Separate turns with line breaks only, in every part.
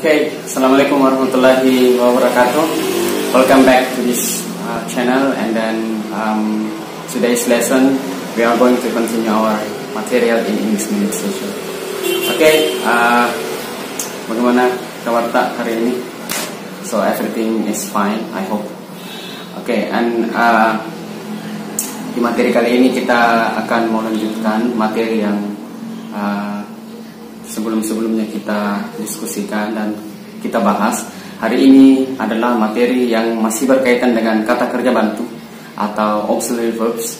Okay, Assalamualaikum warahmatullahi wabarakatuh. Welcome back to this channel, and then today's lesson we are going to continue our material in English minute session. Okay, bagaimana kabar tak hari ini? So everything is fine, I hope. Okay, and di materi kali ini kita akan melanjutkan materi yang sebelum-sebelumnya kita diskusikan dan kita bahas. Hari ini adalah materi yang masih berkaitan dengan kata kerja bantu atau auxiliary verbs,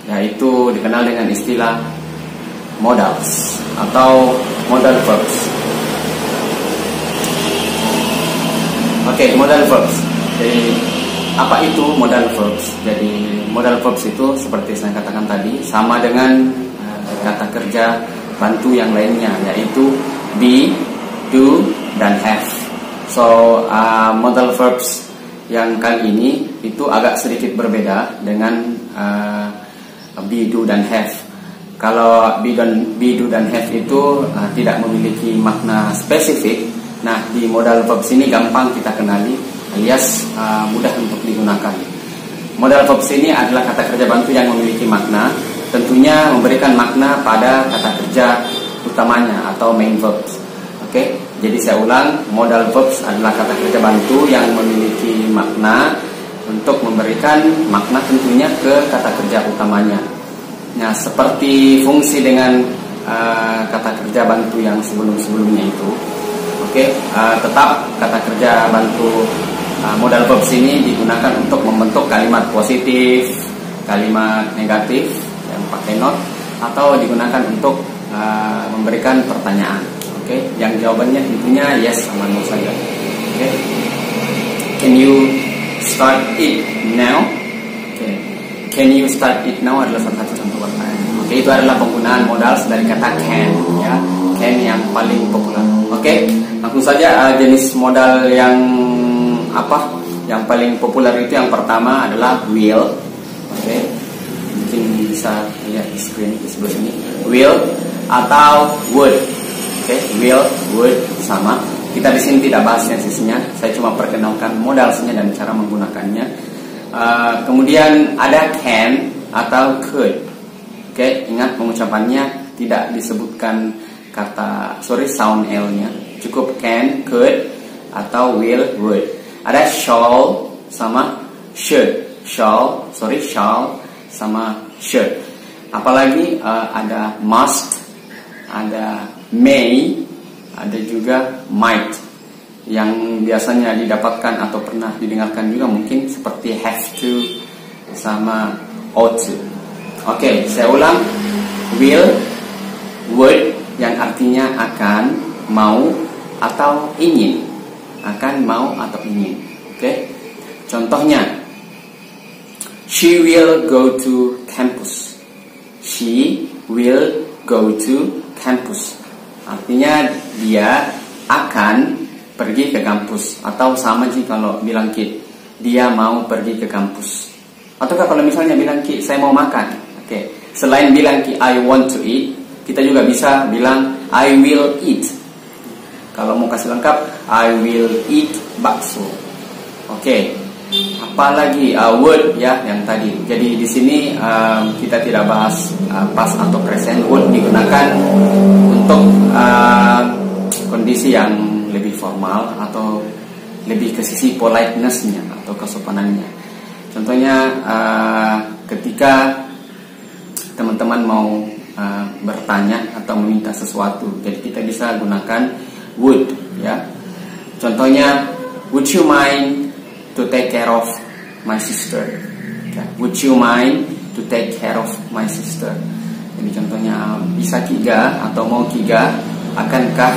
yaitu dikenal dengan istilah modals atau modal verbs. Oke, modal verbs. Jadi apa itu modal verbs? Jadi modal verbs itu seperti saya katakan tadi sama dengan kata kerja bantu yang lainnya, yaitu be, do, dan have. So modal verbs yang kali ini itu agak sedikit berbeda dengan be, do, dan have. Kalau be, do, dan have itu tidak memiliki makna spesifik. Nah, di modal verbs ini gampang kita kenali, alias mudah untuk digunakan. Modal verbs ini adalah kata kerja bantu yang memiliki makna, tentunya memberikan makna pada kata kerja utamanya atau main verbs. Oke, jadi saya ulang, modal verbs adalah kata kerja bantu yang memiliki makna untuk memberikan makna tentunya ke kata kerja utamanya. Nah, seperti fungsi dengan kata kerja bantu yang sebelum-sebelumnya itu. Oke, tetap kata kerja bantu modal verbs ini digunakan untuk membentuk kalimat positif, kalimat negatif yang pakai not, atau digunakan untuk memberikan pertanyaan. Oke, yang jawabannya tentunya yes sama no saja. Oke, can you start it now? Oke, can you start it now adalah salah satu contoh pertanyaan. Oke, itu adalah penggunaan modal dari kata can, ya, can yang paling populer. Oke, langsung saja jenis modal yang yang paling populer itu yang pertama adalah will. Oke, mungkin bisa lihat di screen di sebelah sini, will atau would. Oke, will, would sama. Kita di sini tidak bahas sensasinya, saya cuma perkenalkan modalnya dan cara menggunakannya. Kemudian ada can atau could. Oke, ingat pengucapannya tidak disebutkan sound L-nya. Cukup can, could, atau will, would. Ada shall sama should. Shall sama should. Apalagi ada must, ada may, ada juga might. Yang biasanya didapatkan atau pernah didengarkan juga mungkin seperti have to sama ought to. Oke, saya ulang. Will, would yang artinya akan, mau, atau ingin. Akan, mau, atau ingin. Oke, contohnya, she will go to campus. She will go to campus. Artinya dia akan pergi ke kampus. Atau sama sih kalau bilang Ki, dia mau pergi ke kampus. Ataukah kalau misalnya bilang Ki, saya mau makan. Oke, selain bilang Ki, I want to eat, kita juga bisa bilang I will eat. Kalau mau kasih lengkap, I will eat bakso. Oke, apalagi would ya yang tadi. Jadi di sini kita tidak bahas past atau present. Would digunakan untuk kondisi yang lebih formal atau lebih ke sisi politeness-nya atau kesopanannya. Contohnya ketika teman-teman mau bertanya atau meminta sesuatu, jadi kita bisa gunakan would, ya. Contohnya, would you mind to take care of my sister? Okay. Would you mind to take care of my sister? Jadi contohnya, bisa Kiga atau mau Kiga, akankah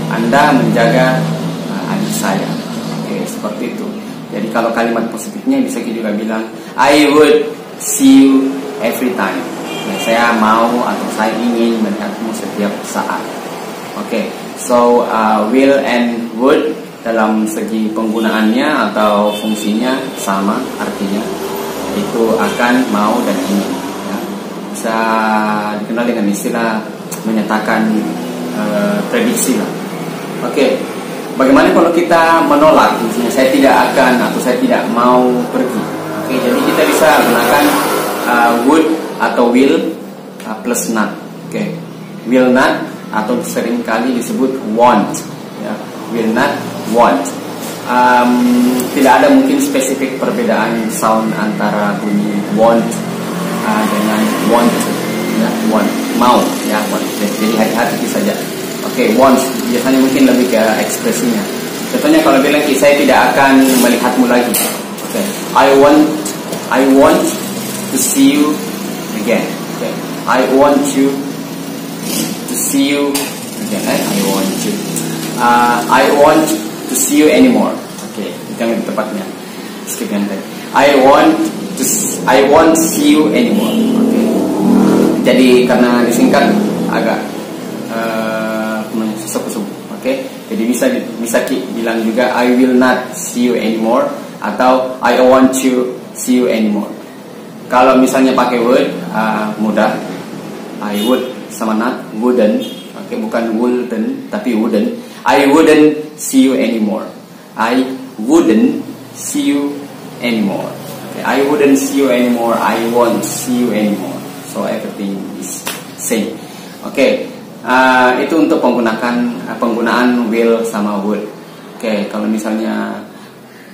Anda menjaga adik saya? Oke, seperti itu. Jadi kalau kalimat positifnya bisa kita juga bilang I would see you every time. Ya, saya mau atau saya ingin melihatmu setiap saat. Oke, so will and would dalam segi penggunaannya atau fungsinya sama artinya, itu akan, mau, dan ingin. Ya. Bisa dikenal dengan istilah menyatakan prediksi lah. Oke, bagaimana kalau kita menolak, misalnya saya tidak akan atau saya tidak mau pergi. Oke, jadi kita bisa gunakan would atau will plus not. Oke, will not atau seringkali disebut won't. Ya, will not, won't. Tidak ada mungkin spesifik perbedaan sound antara bunyi won't dengan want, ya, want, mau, ya, want. Jadi hati-hati saja. Oke, want biasanya mungkin lebih ke ekspresinya. Contohnya kalau bilang saya tidak akan melihatmu lagi. Oke, I want to see you again. Okay, I want you to see you again. I want to see you anymore. Oke, itu yang tepatnya. Skip yang tadi. I won't see you anymore. Oke. Jadi karena disingkat agak susah-susah. Oke. Jadi bisa bilang juga I will not see you anymore atau I won't see you anymore. Kalau misalnya pakai would mudah. I would sama not, wouldn't. Oke, bukan wouldn't tapi wouldn't. I wouldn't see you anymore. I wouldn't see you anymore. Okay, I wouldn't see you anymore. I won't see you anymore. So everything is same. Oke, itu untuk penggunaan will sama would. Oke, kalau misalnya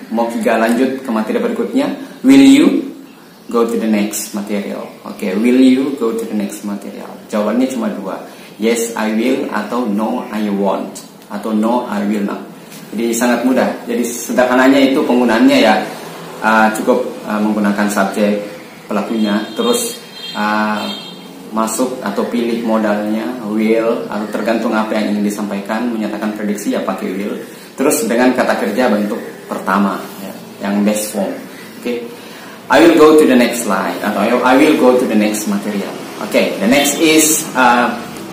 mau kita lanjut ke materi berikutnya, will you go to the next material? Oke, will you go to the next material? Jawabannya cuma dua. Yes, I will atau no, I won't atau no, I will not. Jadi sangat mudah. Jadi sederhananya itu penggunaannya ya cukup menggunakan subjek pelakunya, terus masuk atau pilih modalnya will atau tergantung apa yang ingin disampaikan, menyatakan prediksi ya pakai will. Terus dengan kata kerja bentuk pertama ya, yang best form. Oke. I will go to the next slide atau I will go to the next material. Oke, the next is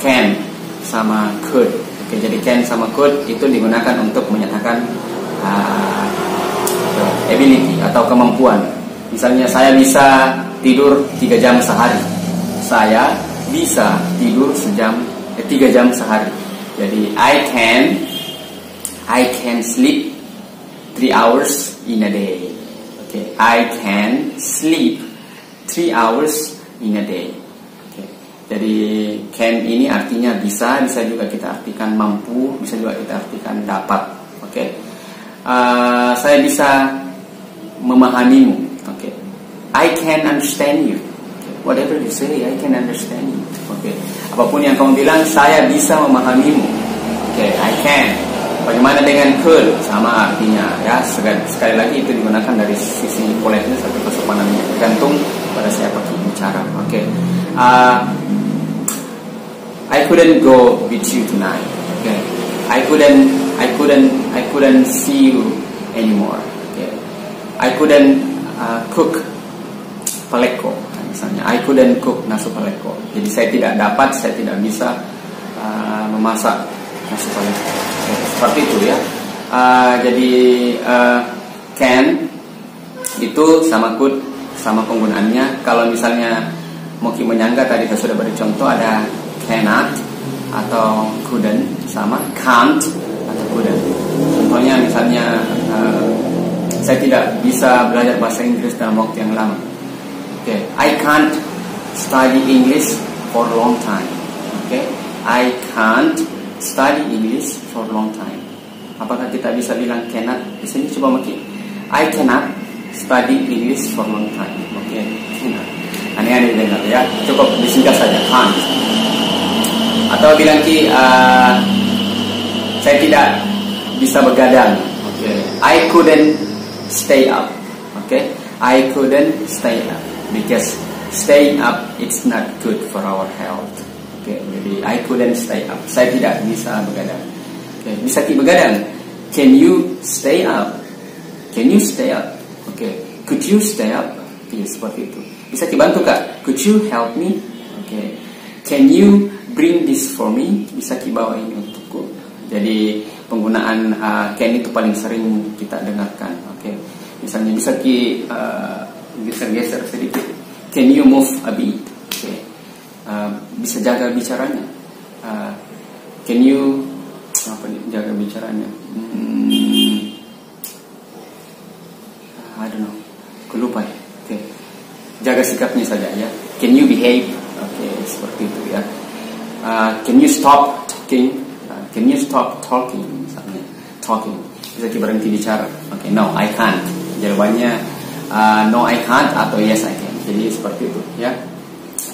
can sama could. Oke, jadi can sama could itu digunakan untuk menyatakan ability atau kemampuan. Misalnya saya bisa tidur 3 jam sehari. Saya bisa tidur 3 jam sehari. Jadi I can sleep 3 hours in a day. Oke, I can sleep 3 hours in a day. Jadi can ini artinya bisa juga kita artikan mampu, bisa juga kita artikan dapat. Oke, saya bisa memahamimu. Oke, I can understand you. Whatever you say, I can understand you. Oke, apapun yang kamu bilang, saya bisa memahamimu. Oke, I can. Bagaimana dengan could? Sama artinya ya. Sekali lagi itu digunakan dari sisi politeness atau kesopanannya, tergantung pada siapa yang bicara. Oke. I couldn't go with you tonight. Okay. I couldn't see you anymore. Okay. I couldn't cook paleko. Misalnya, I couldn't cook nasu paleko. Jadi saya tidak bisa memasak nasu paleko. Okay. Seperti itu ya. Jadi can itu sama could sama penggunaannya. Kalau misalnya mau menyangka tadi saya sudah beri contoh ada cannot atau couldn't sama can't atau couldn't. Contohnya misalnya saya tidak bisa belajar bahasa Inggris dalam waktu yang lama. Okay, I can't study English for a long time. Okay, I can't study English for a long time. Apakah kita bisa bilang cannot? Di sini coba pakai I cannot study English for a long time. Okay, cannot. Aneh-aneh dengar ya. Cukup disingkat saja can't. Atau bilang saya tidak bisa begadang. Okay. I couldn't stay up. Okay. I couldn't stay up because staying up it's not good for our health. Okay. Jadi I couldn't stay up. Saya tidak bisa begadang. Okay. Bisa begadang. Can you stay up? Can you stay up? Okay. Could you stay up? Okay, seperti itu. Bisa dibantu Kak? Could you help me? Okay. Can you bring this for me? Bisa dibawa ini untukku. Jadi penggunaan can itu paling sering kita dengarkan. Oke, misalnya bisa geser sedikit. Can you move a bit? Oke, bisa jaga bicaranya. Can you jaga bicaranya? jaga sikapnya saja ya. Can you behave? Oke, seperti itu ya. Can you stop talking? Can you stop talking? Misalnya talking, bisa berhenti bicara. Oke, no I can't. Jawabannya no I can't atau yes I can. Jadi seperti itu ya.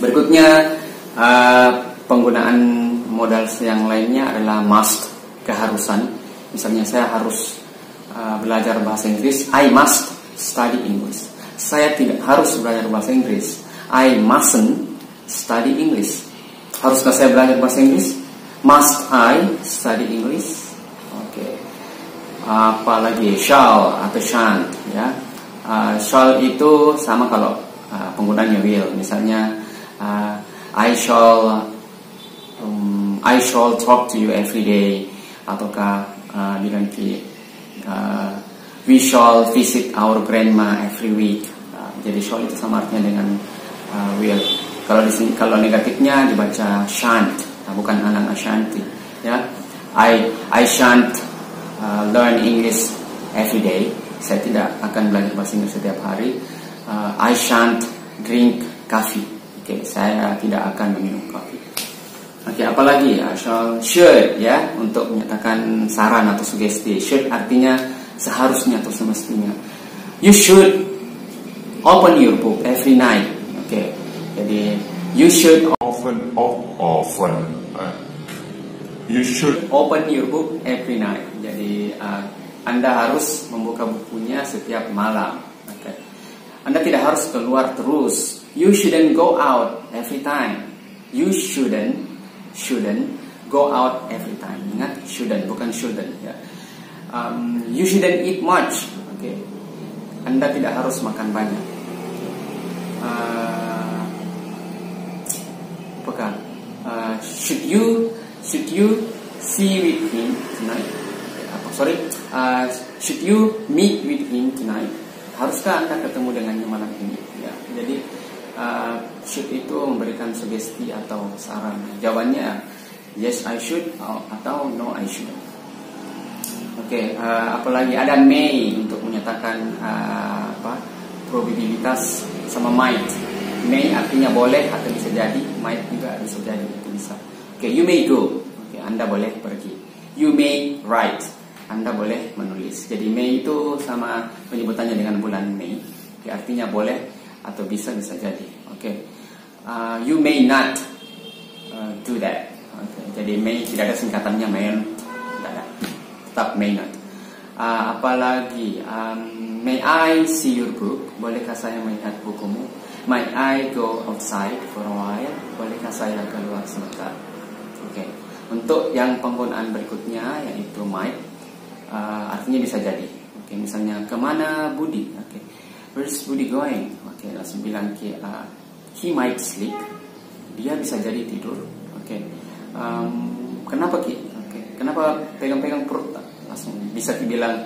Berikutnya penggunaan modal yang lainnya adalah must, keharusan. Misalnya saya harus belajar bahasa Inggris. I must study English. Saya tidak harus belajar bahasa Inggris. I mustn't study English. Haruskah saya belajar bahasa Inggris? Must I study English? Oke. Apalagi shall atau shan't ya. Shall itu sama kalau penggunanya will. Misalnya I shall talk to you every day, ataukah bilang we shall visit our grandma every week. Jadi shall itu sama artinya dengan will. Kalau di sini, kalau negatifnya dibaca shan't, bukan anak Ashanti ya. I shan't learn English every day. Saya tidak akan belajar bahasa Inggris setiap hari. I shan't drink coffee. Oke, saya tidak akan meminum kopi. Oke, apalagi should ya, untuk menyatakan saran atau sugesti. Should artinya seharusnya atau semestinya. You should open your book every night. Oke, jadi you should you should open your book every night. Jadi Anda harus membuka bukunya setiap malam. Oke. Anda tidak harus keluar terus. You shouldn't go out every time. You shouldn't go out every time. Ingat, shouldn't bukan shouldn't ya. You shouldn't eat much. Oke. Anda tidak harus makan banyak. Apakah should you see with him tonight? Should you meet with him tonight? Haruskah Anda ketemu dengannya malam ini? Ya, jadi should itu memberikan sugesti atau saran. Jawabannya yes I should atau no I shouldn't. Oke, apalagi ada may untuk menyatakan probabilitas, sama might. May artinya boleh atau bisa jadi, might juga bisa jadi, itu bisa. Oke, you may go. Oke, Anda boleh pergi. You may write. Anda boleh menulis. Jadi may itu sama penyebutannya dengan bulan Mei. Oke, artinya boleh atau bisa jadi. Oke. You may not do that. Oke, jadi may tidak ada singkatannya, may tidak ada. Tetap may not. Apalagi may I see your book? Bolehkah saya melihat bukumu? May I go outside for a while? Bolehkah saya keluar sebentar? Oke. Untuk yang penggunaan berikutnya yaitu might, artinya bisa jadi. Oke, misalnya kemana Budi? Oke, where's Budi going? Oke, langsung bilang he might sleep. Dia bisa jadi tidur. Oke, kenapa Ki? Oke, kenapa pegang-pegang perut? Langsung bisa dibilang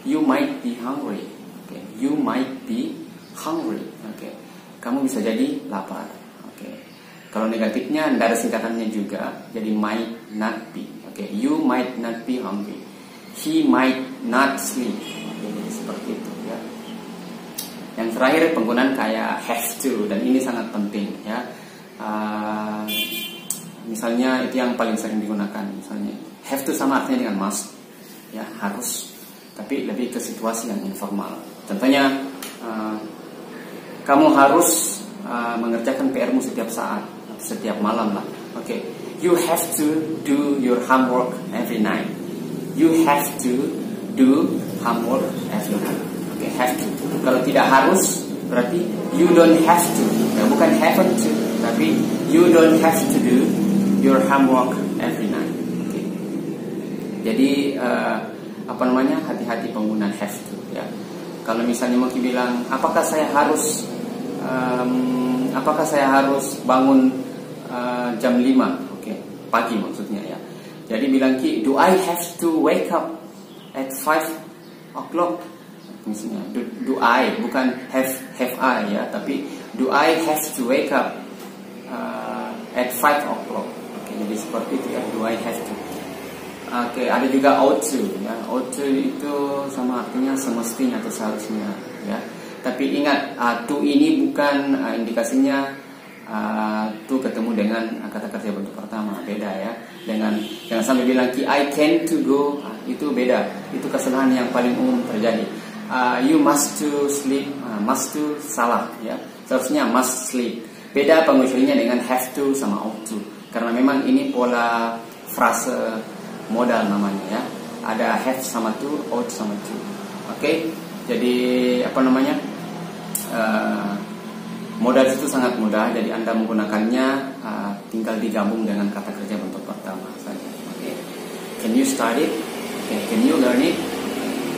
you might be hungry. Oke, you might be hungry. Oke, kamu bisa jadi lapar. Oke, kalau negatifnya tidak ada singkatannya juga, jadi might not be. Oke, you might not be hungry. He might not sleep. Oke, jadi seperti itu ya. Yang terakhir penggunaan kayak have to, dan ini sangat penting ya. Misalnya itu yang paling sering digunakan. Misalnya have to sama artinya dengan must ya, harus, tapi lebih ke situasi yang informal. Contohnya kamu harus mengerjakan PR-mu setiap saat, setiap malam lah. Oke, you have to do your homework every night. You have to do homework every night. Oke, have to. Kalau tidak harus, berarti you don't have to. Ya, bukan haven't to, tapi you don't have to do your homework every night. Oke. Jadi hati-hati penggunaan have to ya. Kalau misalnya mau bilang, apakah saya harus bangun jam 5? Pagi maksudnya ya. Jadi bilang Ki, do I have to wake up at 5 o'clock? Misalnya, do I, bukan have I ya, tapi do I have to wake up at 5 o'clock? Oke, jadi seperti itu ya, do I have to. Oke, ada juga ought to ya. Ought to itu sama artinya semestinya atau seharusnya ya. Tapi ingat, to ini bukan indikasinya to ketemu dengan kata kerja bentuk pertama, beda ya. Dengan jangan sampai bilang I tend to go, itu beda. Itu kesalahan yang paling umum terjadi. You must to sleep, must to salah ya. Seharusnya must sleep. Beda pengucapannya dengan have to sama ought to. Karena memang ini pola frase modal namanya ya. Ada have sama to, ought sama to. Oke. Jadi apa namanya? Modal itu sangat mudah. Jadi Anda menggunakannya tinggal digabung dengan kata kerja bentuk pertama saja. Okay. Can you start it? Okay. Can you learn it?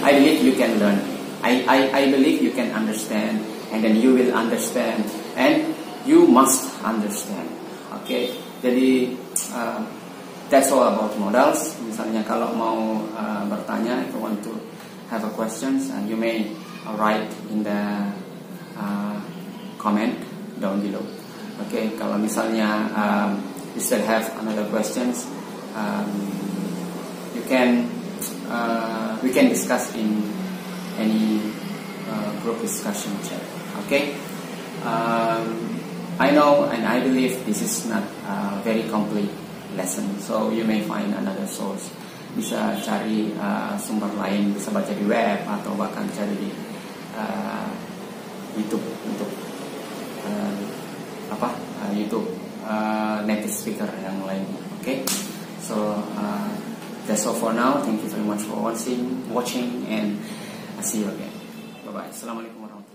I believe you can learn. I believe you can understand, and then you will understand, and you must understand. Okay. Jadi that's all about modals. Misalnya kalau mau bertanya, if you want to have a questions, you may write in the comment down below. Okay, kalau misalnya you still have another questions, you can we can discuss in any group discussion chat. Okay, I know and I believe this is not a very complete lesson, so you may find another source. Bisa cari sumber lain, bisa baca di web atau bahkan cari di YouTube untuk YouTube native speaker yang lain. Okay, so that's all for now. Thank you very much for watching, and I see you again. Bye bye. Assalamualaikum warahmatullahi wabarakatuh.